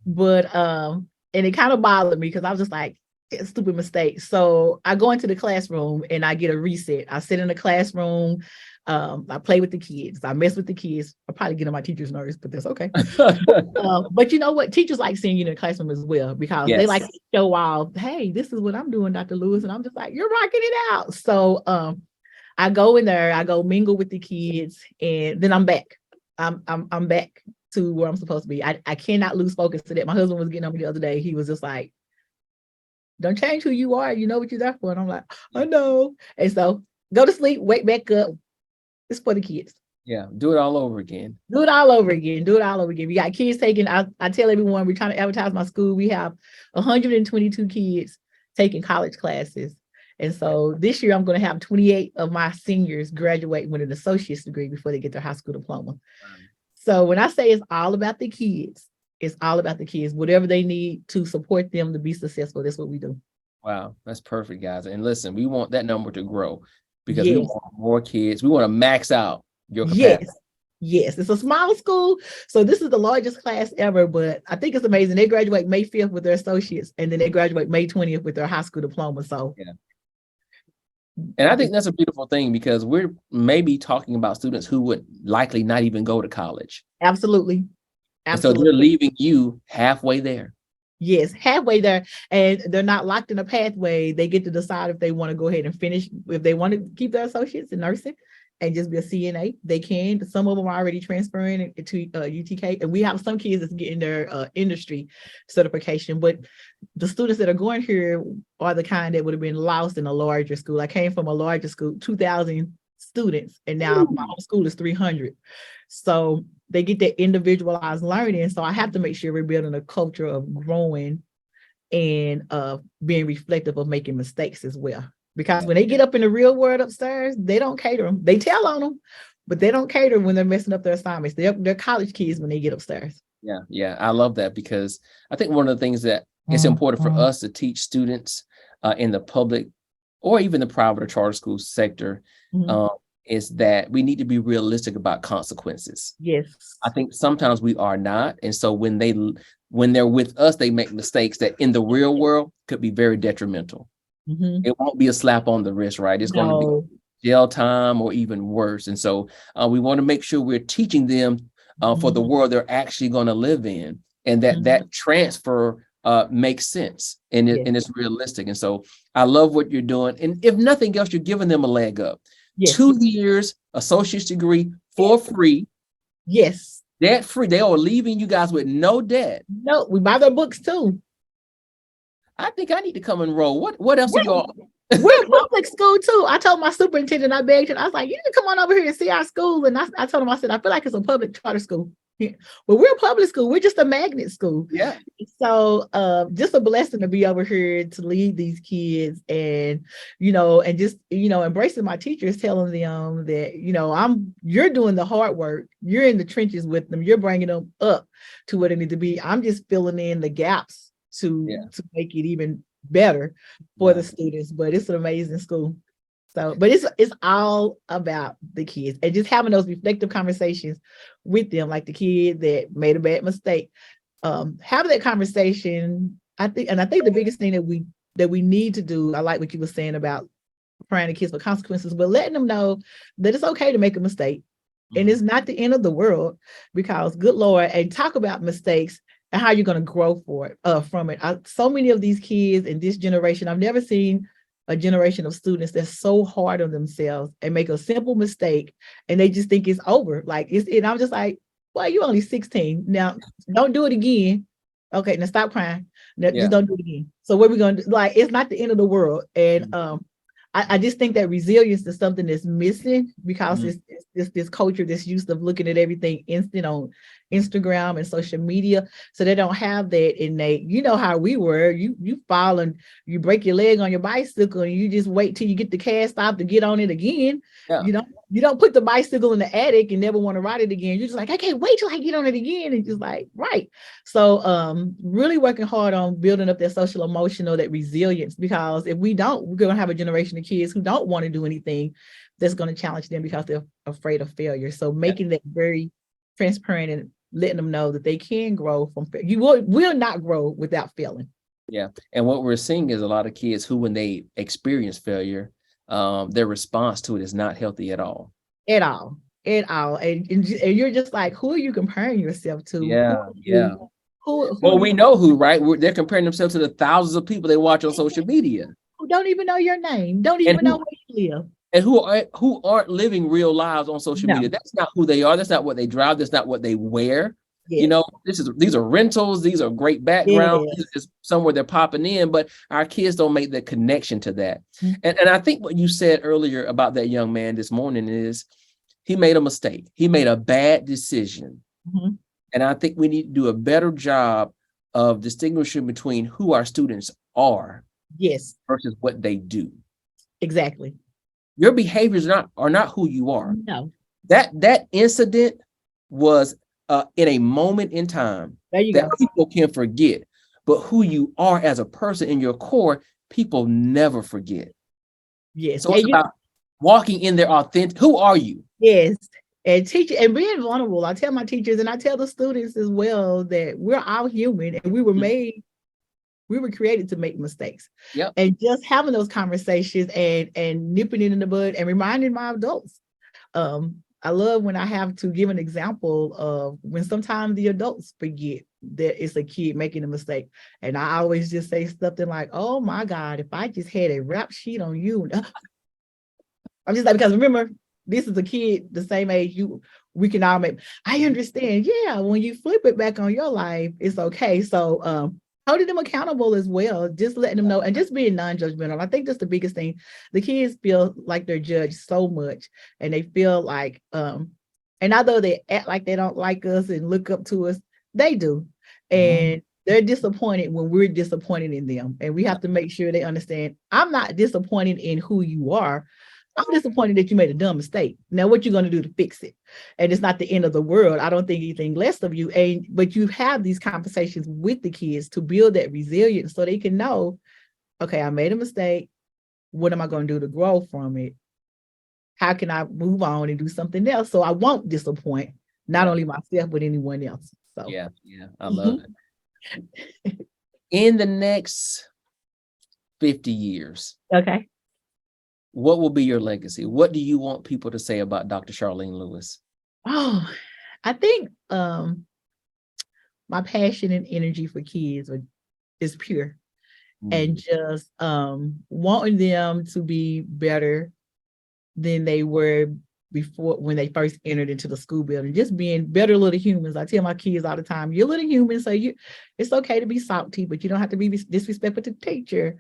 But and it kind of bothered me because I was just like, stupid mistake. So I go into the classroom and I get a reset. I sit in the classroom. I play with the kids. I mess with the kids. I probably get on my teacher's nerves, but that's okay. But you know what? Teachers like seeing you in the classroom as well, because they like to show off, "Hey, this is what I'm doing, Dr. Lewis." And I'm just like, "You're rocking it out." So I go in there, I go mingle with the kids, and then I'm back. I'm back to where I'm supposed to be. I cannot lose focus to that. My husband was getting on me the other day. He was just like, "Don't change who you are. You know what you're there for." And I'm like, "I know." And so go to sleep, wake back up. It's for the kids. Yeah, do it all over again. Do it all over again. Do it all over again. We got kids taking, I tell everyone, we're trying to advertise my school. We have 122 kids taking college classes. And so this year I'm going to have 28 of my seniors graduate with an associate's degree before they get their high school diploma. So when I say it's all about the kids, it's all about the kids. Whatever they need to support them to be successful, that's what we do. Wow, that's perfect, guys. And listen, we want that number to grow because we want more kids. We want to max out your capacity. Yes, it's a small school. So this is the largest class ever, but I think it's amazing. They graduate May 5th with their associates, and then they graduate May 20th with their high school diploma. So yeah. And I think that's a beautiful thing, because we're maybe talking about students who would likely not even go to college. Absolutely. And so they're leaving you halfway there. Yes, halfway there. And they're not locked in a pathway. They get to decide if they want to go ahead and finish, if they want to keep their associates in nursing and just be a CNA, they can. Some of them are already transferring to UTK. And we have some kids that's getting their industry certification. But the students that are going here are the kind that would have been lost in a larger school. I came from a larger school, 2,000 students, and now my home school is 300. So they get that individualized learning. So I have to make sure we're building a culture of growing and being reflective of making mistakes as well. Because when they get up in the real world upstairs, they don't cater them. They tell on them, but they don't cater when they're messing up their assignments. They're college kids when they get upstairs. Yeah. I love that, because I think one of the things that it's important for us to teach students in the public or even the private or charter school sector is that we need to be realistic about consequences. Yes. I think sometimes we are not. And so when they're with us, they make mistakes that in the real world could be very detrimental. It won't be a slap on the wrist, right? It's going to be jail time or even worse. And so we want to make sure we're teaching them for the world they're actually going to live in, and that transfer makes sense and it's realistic. And so I love what you're doing. And if nothing else, you're giving them a leg up. 2 years, associate's degree for free. Yes. Debt free. They are leaving you guys with no debt. No, we buy their books too. I think I need to come enroll. What else are y'all? We're a public school too. I told my superintendent, I begged him, I was like, "You need to come on over here and see our school." And I told him, I said, "I feel like it's a public charter school." Well, we're a public school. We're just a magnet school. Yeah. So just a blessing to be over here to lead these kids and, and just, embracing my teachers, telling them that, you're doing the hard work. You're in the trenches with them. You're bringing them up to what it needs to be. I'm just filling in the gaps to make it even better for the students. But it's an amazing school. So, but it's all about the kids and just having those reflective conversations with them, like the kid that made a bad mistake. Having that conversation, I think the biggest thing that we need to do, I like what you were saying about preparing the kids for consequences, but letting them know that it's okay to make a mistake. And it's not the end of the world, because good Lord, and talk about mistakes and how you're going to grow from it. So many of these kids in this generation, I've never seen a generation of students that's so hard on themselves and make a simple mistake and they just think it's over. And I'm just like, well, you're only 16. Now, don't do it again. Okay, now stop crying. Now, just don't do it again. So what are we going to do? It's not the end of the world. And I just think that resilience is something that's missing, because it's this culture that's used to looking at everything instant on Instagram and social media. So they don't have that innate, how we were, you fall and you break your leg on your bicycle and you just wait till you get the cast stop to get on it again. Yeah. You don't put the bicycle in the attic and never want to ride it again. You're just like, I can't wait till I get on it again. And just like, right. So really working hard on building up that social emotional, that resilience, because if we don't, we're going to have a generation of kids who don't want to do anything that's going to challenge them because they're afraid of failure. So making that very transparent and letting them know that they can grow from failure. You will not grow without failing. Yeah. And what we're seeing is a lot of kids who, when they experience failure, their response to it is not healthy at all. At all. And you're just like, who are you comparing yourself to? Yeah. Well, we know who, right? They're comparing themselves to the thousands of people they watch on social media. Who don't even know your name, don't even know where you live. And who aren't living real lives on social media. That's not who they are. That's not what they drive. That's not what they wear. Yes. These are rentals. These are great backgrounds. Yes. This is somewhere they're popping in, but our kids don't make the connection to that. And I think what you said earlier about that young man this morning is he made a mistake. He made a bad decision. And I think we need to do a better job of distinguishing between who our students are versus what they do. Exactly. Your behaviors are not who you are. No. That incident was in a moment in time that people can forget, but who you are as a person in your core, people never forget. Yes. So it's about walking in their authentic. Who are you? Yes. And teaching and being vulnerable. I tell my teachers and I tell the students as well that we're all human and we were created to make mistakes. Yep. And just having those conversations and nipping it in the bud and reminding my adults. I love when I have to give an example of when sometimes the adults forget that it's a kid making a mistake. And I always just say something like, oh my God, if I just had a rap sheet on you. I'm just like, because remember, this is a kid the same age we can all make. I understand. Yeah, when you flip it back on your life, it's okay. So holding them accountable as well, just letting them know and just being non-judgmental. I think that's the biggest thing. The kids feel like they're judged so much and they feel like, and although they act like they don't like us and look up to us, they do. And they're disappointed when we're disappointed in them. And we have to make sure they understand, I'm not disappointed in who you are. I'm disappointed that you made a dumb mistake. Now, what you going to do to fix it? And it's not the end of the world. I don't think anything less of you. But you have these conversations with the kids to build that resilience so they can know, okay, I made a mistake. What am I going to do to grow from it? How can I move on and do something else so I won't disappoint not only myself, but anyone else? So yeah, I love it. In the next 50 years. Okay. What will be your legacy? What do you want people to say about Dr. Charlene Lewis? Oh, I think my passion and energy for kids is pure. And just wanting them to be better than they were before when they first entered into the school building, just being better little humans. I tell my kids all the time, you're little humans, so it's okay to be salty, but you don't have to be disrespectful to the teacher.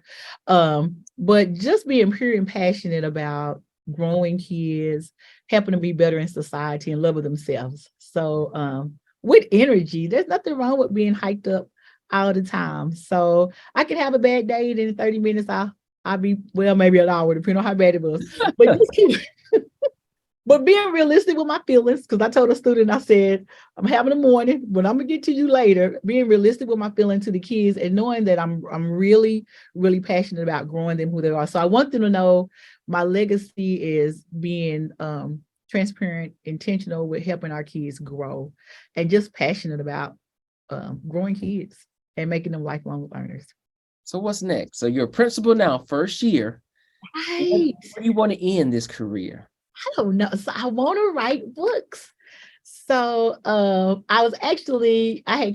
But just being pure and passionate about growing kids, helping them be better in society and loving themselves. So with energy. There's nothing wrong with being hyped up all the time. So I can have a bad day, and in 30 minutes I'll be, well, maybe an hour, depending on how bad it was. But just keep but being realistic with my feelings, because I told a student, I said, I'm having a morning, but I'm gonna get to you later. Being realistic with my feelings to the kids and knowing that I'm really, really passionate about growing them who they are. So I want them to know my legacy is being transparent, intentional with helping our kids grow, and just passionate about growing kids and making them lifelong learners. So what's next? So you're a principal now, first year. Where Right. do you want to end this career? I don't know. So I want to write books. So I was actually, I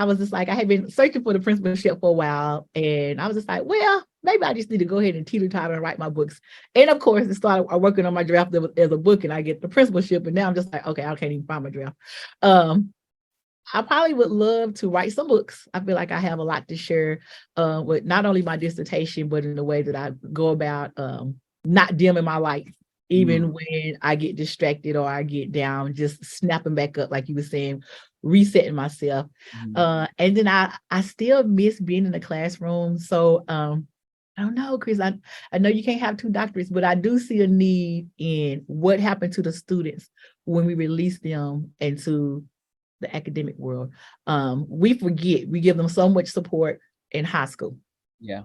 was just like, I had been searching for the principalship for a while. And I was just like, well, maybe I just need to go ahead and teeter-totter and write my books. And of course, it started working on my draft as a book, and I get the principalship. And now I'm just like, okay, I can't even find my draft. I probably would love to write some books. I feel like I have a lot to share with not only my dissertation, but in the way that I go about not dimming my light, even when I get distracted or I get down, just snapping back up, like you were saying, resetting myself. And then I still miss being in the classroom. So I don't know, Chris, I know you can't have two doctorates, but I do see a need in what happened to the students when we release them into the academic world. We forget, we give them so much support in high school. Yeah.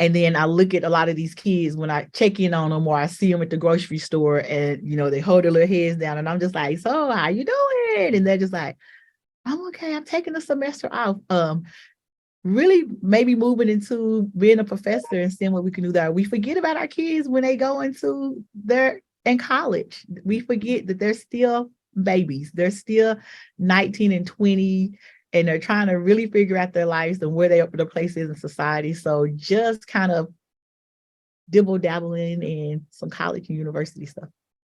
And then I look at a lot of these kids when I check in on them, or I see them at the grocery store, and they hold their little heads down, and I'm just like, so how you doing? And they're just like, I'm okay, I'm taking a semester off. Really maybe moving into being a professor and seeing what we can do there. We forget about our kids when they go into in college. We forget that they're still babies. They're still 19 and 20, and they're trying to really figure out their lives and where their place is in society. So just kind of dabbling in some college and university stuff.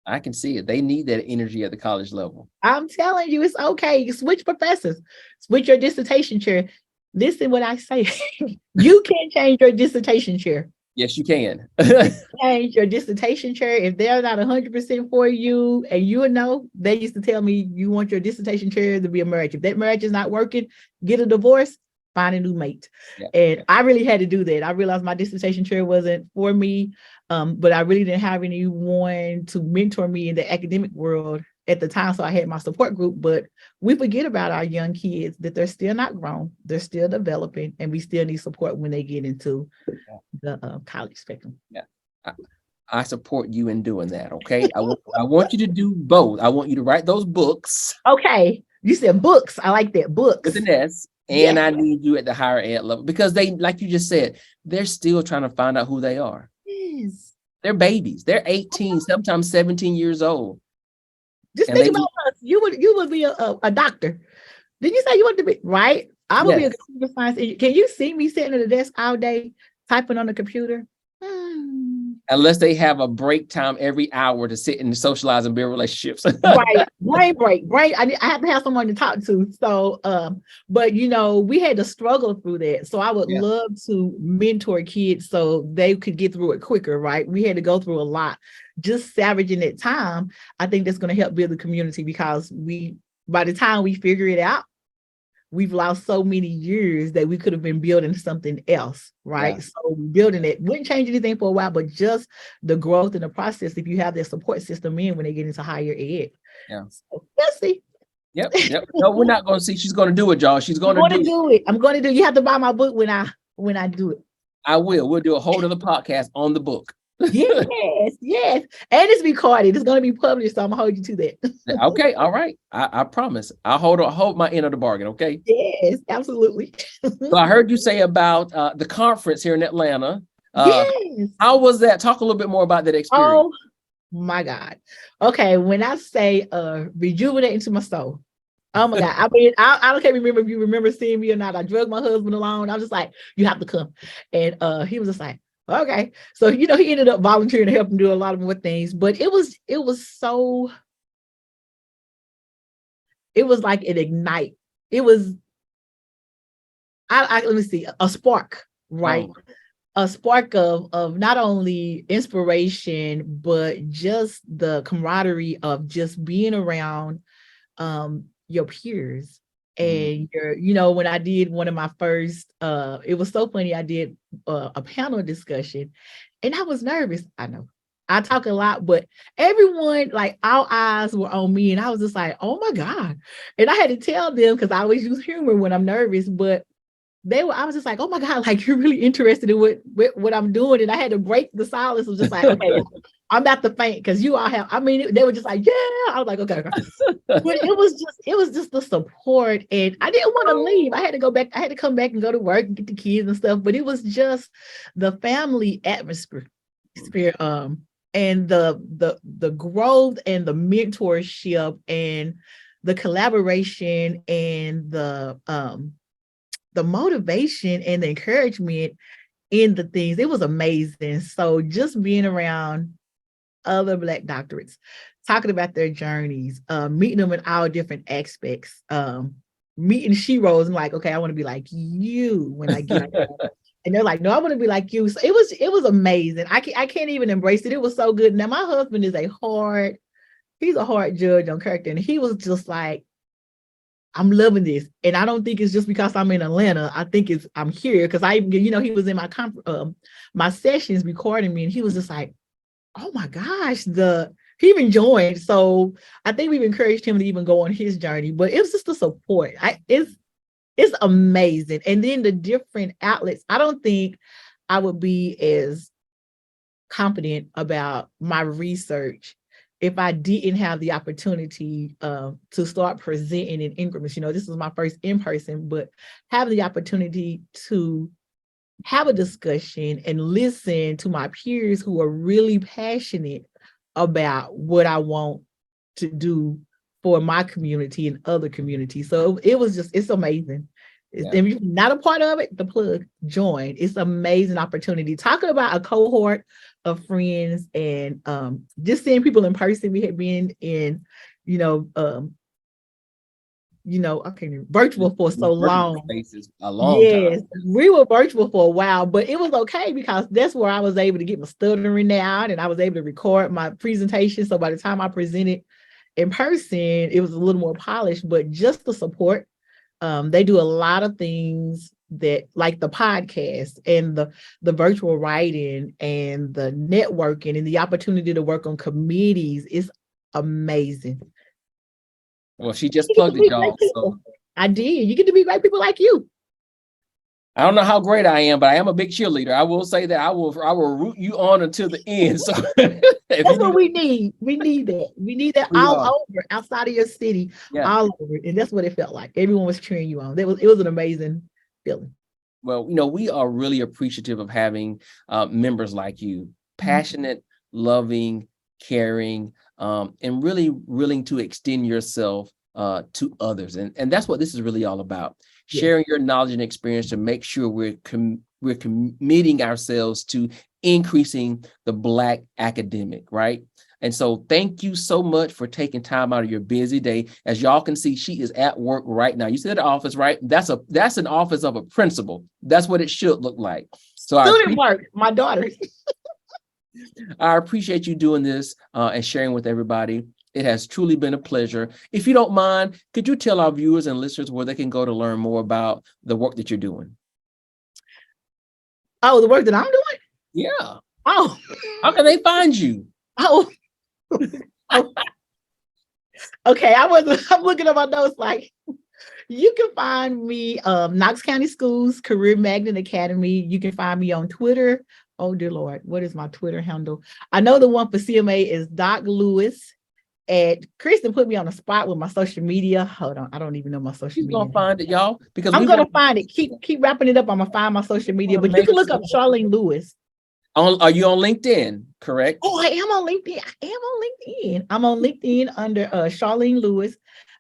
I can see it. They need that energy at the college level. I'm telling you, it's okay. You switch professors, switch your dissertation chair. Listen what I say. You can change your dissertation chair. Yes, you can. Change your dissertation chair. If they're not 100% for you, and they used to tell me you want your dissertation chair to be a marriage. If that marriage is not working, get a divorce, find a new mate. Yeah. And I really had to do that. I realized my dissertation chair wasn't for me, but I really didn't have anyone to mentor me in the academic world at the time. So I had my support group, but we forget about our young kids, that they're still not grown, they're still developing, and we still need support when they get into the college spectrum. Yeah, I support you in doing that. Okay, I want you to do both. I want you to write those books. Okay, you said books. I like that, books with an S. And I need you at the higher ed level, because they, like you just said, they're still trying to find out who they are. Yes. They're babies. They're 18, sometimes 17 years old. Just think about us. You would be a doctor. Did you say you want to be, right? I would be a computer science engineer. Can you see me sitting at the desk all day typing on the computer? Unless they have a break time every hour to sit and socialize and build relationships. Right. Brain break. I have to have someone to talk to. So, but we had to struggle through that. So I would love to mentor kids so they could get through it quicker, right? We had to go through a lot. Just salvaging that time, I think that's going to help build the community, because by the time we figure it out, we've lost so many years that we could have been building something else, right? Yeah. So building it wouldn't change anything for a while, but just the growth in the process, if you have that support system when they get into higher ed. Yeah. So let's see. Yep. No, we're not going to see. She's going to do it, y'all. She's going to do it. I'm going to do it. You have to buy my book when I do it. I will. We'll do a whole other podcast on the book. Yes. And it's recorded. It's going to be published, so I'm going to hold you to that. Okay. All right. I promise. I'll hold my end of the bargain. Okay. Yes, absolutely. So I heard you say about the conference here in Atlanta. Yes. How was that? Talk a little bit more about that experience. Oh my God. Okay. When I say rejuvenating to my soul, oh my God. I mean, I can't remember if you remember seeing me or not. I drugged my husband along. I was just like, you have to come. And he was just like, okay. So, he ended up volunteering to help him do a lot of more things, but it was like an ignite. It was, let me see, a spark, right? Oh. A spark of not only inspiration, but just the camaraderie of just being around your peers. Mhm. And when I did one of my first, it was so funny. I did a panel discussion, and I was nervous. I know I talk a lot, but everyone, like, all eyes were on me, and I was just like, "Oh my God!" And I had to tell them, because I always use humor when I'm nervous, but I was just like, "Oh my God, like, you're really interested in what I'm doing." And I had to break the silence. It was just like, "Okay, I'm about to faint," because you all have. I mean, they were just like, "Yeah." I was like, "Okay." But it was just the support, and I didn't want to leave. I had to go back. I had to come back and go to work and get the kids and stuff. But it was just the family atmosphere, and the growth and the mentorship and the collaboration and the motivation and the encouragement in the things. It was amazing. So just being around other Black doctorates, talking about their journeys, meeting them in all different aspects, meeting sheroes and like, okay, I want to be like you when I get there. And they're like, no, I want to be like you. So it was amazing. I can't even embrace it. It was so good. Now my husband is he's a hard judge on character, and he was just like, I'm loving this. And I don't think it's just because I'm in Atlanta. I think I'm here because he was in my sessions recording me, and he was just like, oh my gosh, he even joined. So I think we've encouraged him to even go on his journey, but it was just the support. It's amazing. And then the different outlets, I don't think I would be as confident about my research if I didn't have the opportunity to start presenting in increments. This was my first in-person, but having the opportunity to have a discussion and listen to my peers who are really passionate about what I want to do for my community and other communities. So it's amazing. Yeah. If you're not a part of it, the plug, join. It's an amazing opportunity. Talking about a cohort of friends and just seeing people in person. We had been in, I can't virtual for so long. Spaces a long Yes, time. we were virtual for a while, but it was okay because that's where I was able to get my stuttering out, and I was able to record my presentation. So by the time I presented in person, it was a little more polished, but just the support. They do a lot of things that, like the podcast and the virtual writing and the networking and the opportunity to work on committees is amazing. Well, she just plugged it, y'all. So I did. You get to meet great people like you. I don't know how great I am, but I am a big cheerleader. I will say that I will root you on until the end. So that's what we need. We need that. We need that all over, outside of your city, all over. And that's what it felt like. Everyone was cheering you on. It was an amazing feeling. Well, we are really appreciative of having members like you, passionate, loving, caring, and really willing to extend yourself to others. And that's what this is really all about. Sharing your knowledge and experience to make sure we're committing ourselves to increasing the Black academic, right? And so thank you so much for taking time out of your busy day. As y'all can see, she is at work right now. You said the office, right? That's an office of a principal. That's what it should look like. So my daughter. I appreciate you doing this and sharing with everybody. It has truly been a pleasure. If you don't mind, could you tell our viewers and listeners where they can go to learn more about the work that you're doing? Oh, the work that I'm doing? Yeah. Oh. How can they find you? Oh. Okay, I'm looking at my notes like, you can find me Knox County Schools Career Magnet Academy. You can find me on Twitter. Oh dear Lord, what is my Twitter handle? I know the one for CMA is Doc Lewis. And Kristen put me on the spot with my social media. Hold on, I don't even know my social media. Gonna find it, y'all, because I'm gonna find it. Keep wrapping it up. I'm gonna find my social media, but you can look up Charlene Lewis. Are you on LinkedIn? Correct. Oh, I am on LinkedIn. I'm on LinkedIn under Charlene Lewis.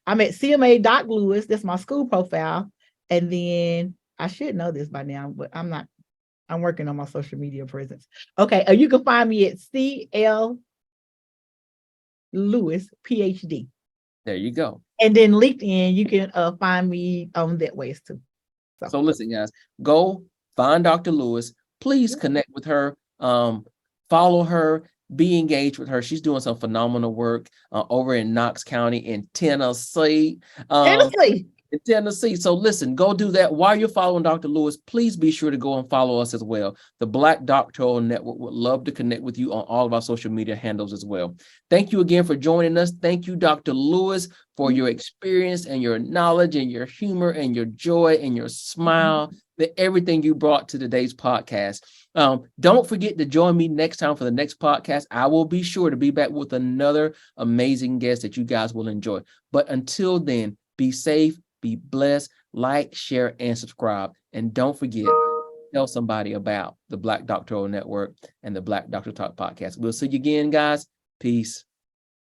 I'm at CMA.Lewis. That's my school profile. And then I should know this by now, but I'm not. I'm working on my social media presence. Okay, you can find me at CL Lewis, PhD. There you go. And then LinkedIn, you can find me on that ways too. So listen, guys, go find Dr. Lewis. Please connect with her, follow her, be engaged with her. She's doing some phenomenal work over in Knox County in Tennessee. Tennessee. In Tennessee. So listen, go do that. While you're following Dr. Lewis, please be sure to go and follow us as well. The Black Doctoral Network would love to connect with you on all of our social media handles as well. Thank you again for joining us. Thank you, Dr. Lewis, for your experience and your knowledge and your humor and your joy and your smile, everything you brought to today's podcast. Don't forget to join me next time for the next podcast. I will be sure to be back with another amazing guest that you guys will enjoy. But until then, be safe, be blessed, like, share, and subscribe. And don't forget, tell somebody about the Black Doctoral Network and the Black Doctor Talk podcast. We'll see you again, guys. Peace.